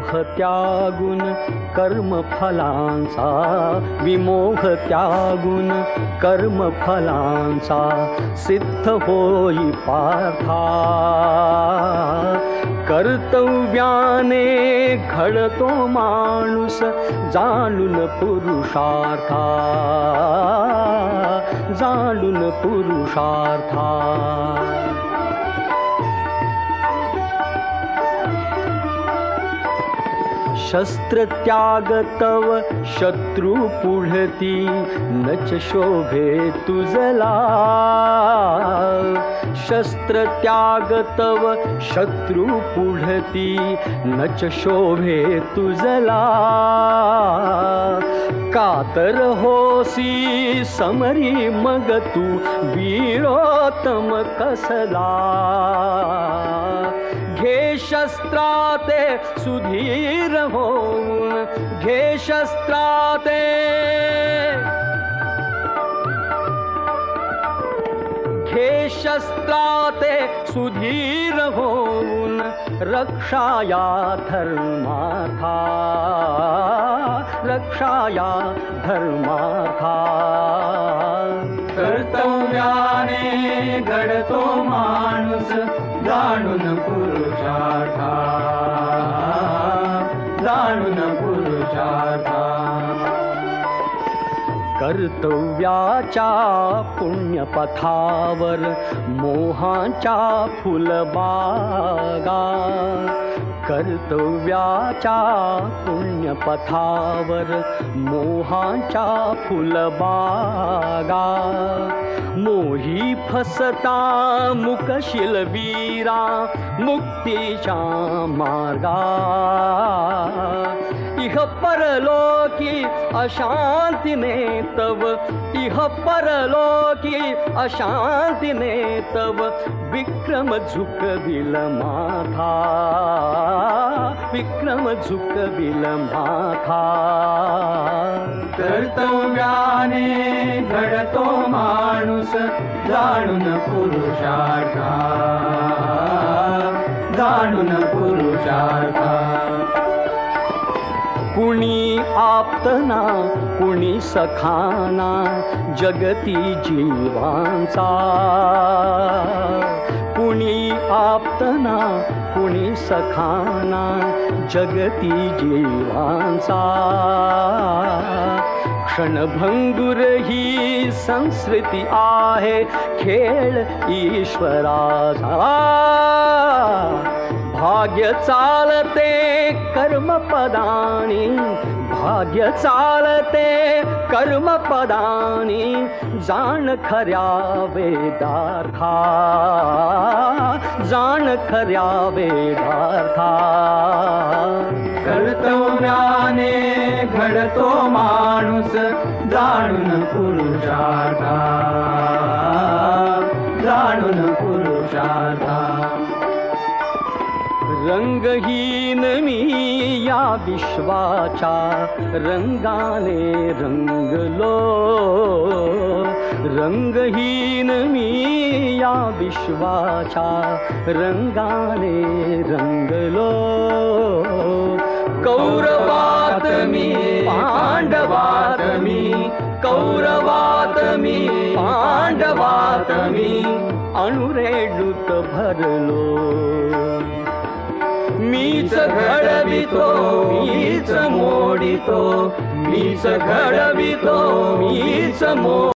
विमोह त्यागून कर्मफलांचा, विमोह त्यागून कर्मफलांचा सिद्ध होई पार्था. कर्तव्याने घडतो माणूस जाणून पुरुषार्था, जाणून पुरुषार्था. शस्त्र त्याग तव शत्रु पुढती नच शोभे तुझला. शस्त्र त्याग तव शत्रु पुढती नच शोभे तुझला. कातर होसी समरी मग तू वीरोत्तम कसला. घे शस्त्राते सुधीर होऊन, घे शस्त्राते, घे शस्त्राते सुधीर होऊन रक्षाया धर्मार्था, रक्षाया धर्मार्था. कर्तव्याने घडतो माणूस जाणून पुरुषार्था, जाणून पुरुषार्था. कर्तव्याच्या पुण्यपथावर मोहाच्या फुलबागा. कर्तव्याच्या पुण्यपथावर मोहाच्या फुलबागा. मोही फसता मुकशील वीरा मुक्तीच्या मार्गा. इह परलोकी अशांतीने तव, इह परलोकी अशांतीने तव विक्रम झुकविल माथा, विक्रम झुकविल माथा. कर्तव्याने घडतो माणूस जाणून पुरुषार्था, जाणून पुरुषार्था. कुणी आप्तना कुणी सखाना जगती जीवांचा. कुणी आप्तना कुणी सखाना जगती जीवांचा. क्षणभंगुर ही संस्कृती आहे खेळ ईश्वराचा. भाग्य चालते कर्मपदानी, भाग्य चालते कर्मपदानी. जाण खऱ्या वेदार्था, जाण खऱ्या वेदार्था. कर्तव्याने घडतो माणूस जाणून पुरुषार्था, जाणून पुरुषार्था. रंगहीन मी या विश्वाच्या रंगाने रंगलो. रंगहीन मी या विश्वाच्या रंगाने रंगलो. कौरवात मी पांडवात मी, कौरवात मी पांडवात मी अणुरेणूत भरलो. मीच घडवितो मीच मोडितो, मीच घडवितो मीच